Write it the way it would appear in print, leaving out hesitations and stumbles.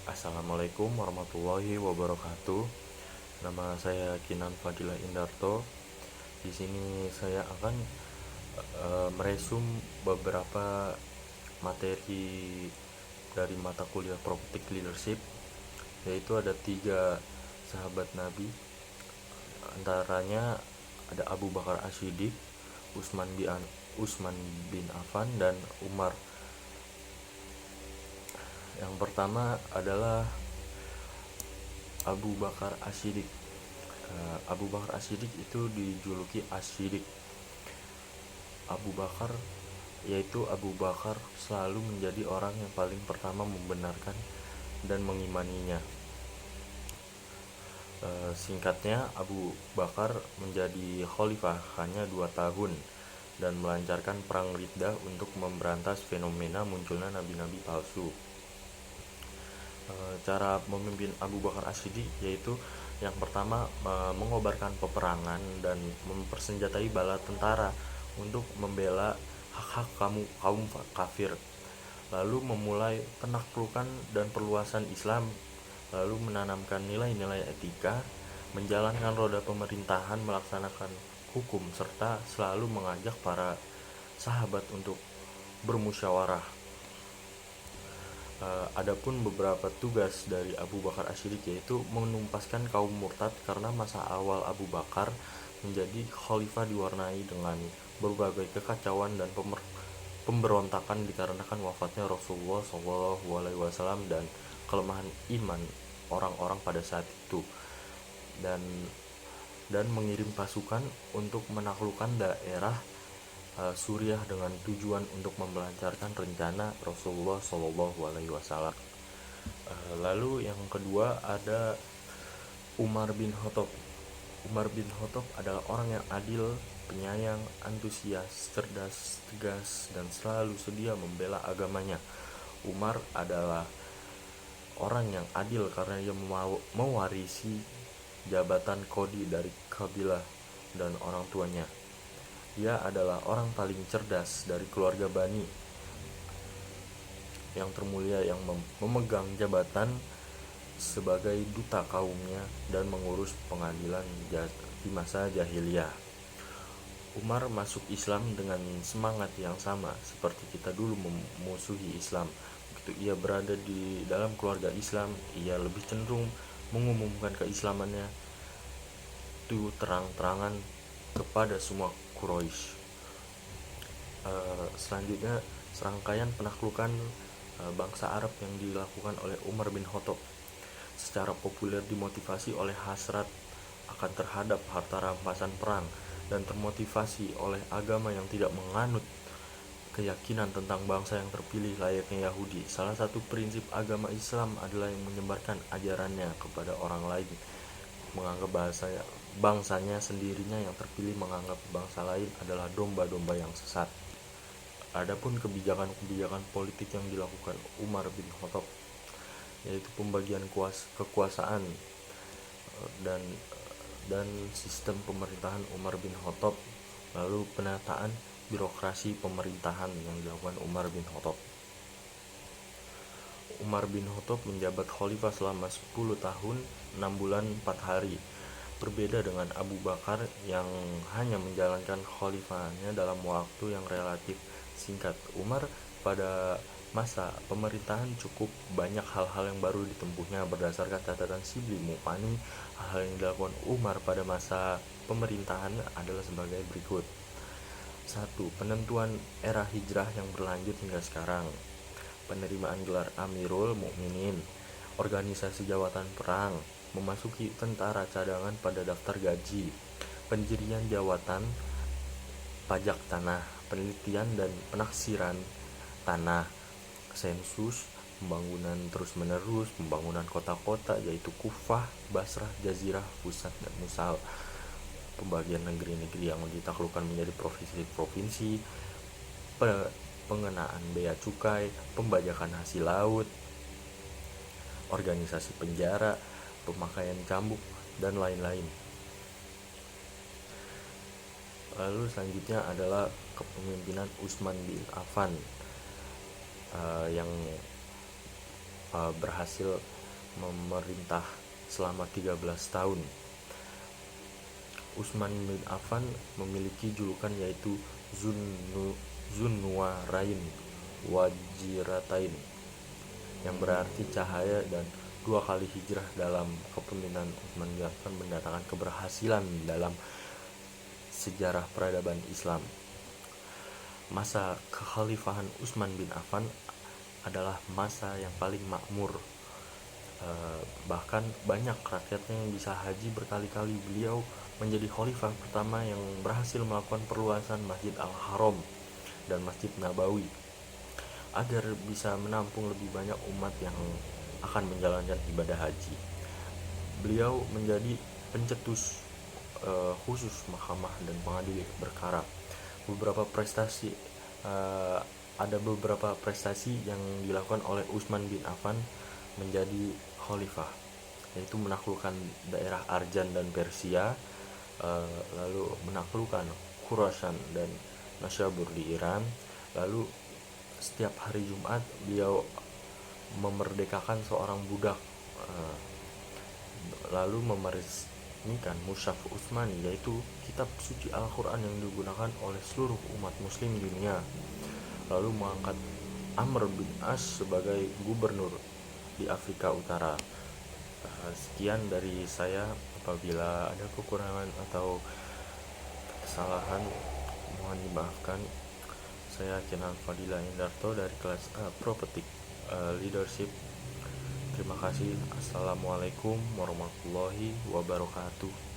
Assalamualaikum warahmatullahi wabarakatuh. Nama saya Kinan Fadilah Indarto. Di sini saya akan meresum beberapa materi dari mata kuliah Prophetic Leadership, yaitu ada 3 sahabat Nabi. Antaranya ada Abu Bakar As-Siddiq, Utsman bin Affan, dan Umar. Yang pertama adalah Abu Bakar As-Siddiq. Abu Bakar As-Siddiq itu dijuluki As-Siddiq. Abu Bakar yaitu Abu Bakar selalu menjadi orang yang paling pertama membenarkan dan mengimaninya. Singkatnya, Abu Bakar menjadi khalifah hanya 2 tahun dan melancarkan perang Riddah untuk memberantas fenomena munculnya nabi-nabi palsu. Cara memimpin Abu Bakar As-Siddiq yaitu yang pertama, mengobarkan peperangan dan mempersenjatai bala tentara untuk membela hak-hak kaum kafir, lalu memulai penaklukan dan perluasan Islam, lalu menanamkan nilai-nilai etika, menjalankan roda pemerintahan, melaksanakan hukum, serta selalu mengajak para sahabat untuk bermusyawarah. Adapun beberapa tugas dari Abu Bakar As-Siddiq yaitu menumpaskan kaum murtad, karena masa awal Abu Bakar menjadi khalifah diwarnai dengan berbagai kekacauan dan pemberontakan dikarenakan wafatnya Rasulullah SAW dan kelemahan iman orang-orang pada saat itu, dan mengirim pasukan untuk menaklukkan daerah Suriah dengan tujuan untuk memelancarkan rencana Rasulullah SAW. Lalu yang kedua ada Umar bin Khattab. Umar bin Khattab adalah orang yang adil, penyayang, antusias, cerdas, tegas, dan selalu sedia membela agamanya. Umar adalah orang yang adil karena ia mewarisi jabatan kodi dari kabilah dan orang tuanya. Dia adalah orang paling cerdas dari keluarga Bani yang termulia yang memegang jabatan sebagai duta kaumnya dan mengurus pengadilan di masa jahiliyah. Umar masuk Islam dengan semangat yang sama seperti kita dulu memusuhi Islam. Begitu ia berada di dalam keluarga Islam, ia lebih cenderung mengumumkan keislamannya itu terang-terangan kepada semua Quraisy. Selanjutnya, serangkaian penaklukan bangsa Arab yang dilakukan oleh Umar bin Khattab secara populer dimotivasi oleh hasrat akan terhadap harta rampasan perang dan termotivasi oleh agama yang tidak menganut keyakinan tentang bangsa yang terpilih layaknya Yahudi. Salah satu prinsip agama Islam adalah yang menyebarkan ajarannya kepada orang lain, menganggap bangsanya sendirinya yang terpilih menganggap bangsa lain adalah domba-domba yang sesat. Adapun kebijakan-kebijakan politik yang dilakukan Umar bin Khattab yaitu pembagian kekuasaan dan sistem pemerintahan Umar bin Khattab, lalu penataan birokrasi pemerintahan yang dilakukan Umar bin Khattab. Umar bin Khattab menjabat khalifah selama 10 tahun 6 bulan 4 hari. Berbeda dengan Abu Bakar yang hanya menjalankan khalifahnya dalam waktu yang relatif singkat, Umar pada masa pemerintahan cukup banyak hal-hal yang baru ditempuhnya. Berdasarkan catatan Shibli Mu'ani, hal yang dilakukan Umar pada masa pemerintahan adalah sebagai berikut. 1. Penentuan era hijrah yang berlanjut hingga sekarang. Penerimaan gelar Amirul Mukminin, organisasi jawatan perang, memasuki tentara cadangan pada daftar gaji, pendirian jawatan pajak tanah, penelitian dan penaksiran tanah, sensus, pembangunan terus-menerus, pembangunan kota-kota yaitu Kufah, Basrah, Jazirah, Pusat, dan Musal, pembagian negeri-negeri yang ditaklukkan menjadi provinsi-provinsi, pengenaan bea cukai, pembajakan hasil laut, organisasi penjara, pemakaian cambuk, dan lain-lain. Lalu selanjutnya adalah kepemimpinan Utsman bin Affan yang berhasil memerintah selama 13 tahun. Utsman bin Affan memiliki julukan yaitu Zunnurain Wajiratain, yang berarti cahaya, dan 2 kali hijrah dalam kepemimpinan Utsman bin Affan mendatangkan keberhasilan dalam sejarah peradaban Islam. Masa kekhalifahan Utsman bin Affan adalah masa yang paling makmur. Bahkan banyak rakyatnya yang bisa haji berkali-kali. Beliau menjadi khalifah pertama yang berhasil melakukan perluasan Masjid Al-Haram dan Masjid Nabawi agar bisa menampung lebih banyak umat yang akan menjalankan ibadah haji. Beliau menjadi pencetus khusus mahkamah dan pengadil perkara. Ada beberapa prestasi yang dilakukan oleh Utsman bin Affan menjadi khalifah, yaitu menaklukkan daerah Arjan dan Persia, lalu menaklukkan Khurasan dan Nasyabur di Iran. Lalu setiap hari Jumat beliau memerdekakan seorang budak, lalu meresmikan Mushaf Utsmani, yaitu kitab suci Al-Quran yang digunakan oleh seluruh umat muslim dunia. Lalu mengangkat Amr bin As sebagai gubernur di Afrika Utara. Sekian dari saya. Apabila ada kekurangan atau kesalahan, mohon dimaafkan. Saya Kenan Fadila Indarto dari kelas Propetik Leadership. Terima kasih. Assalamualaikum warahmatullahi wabarakatuh.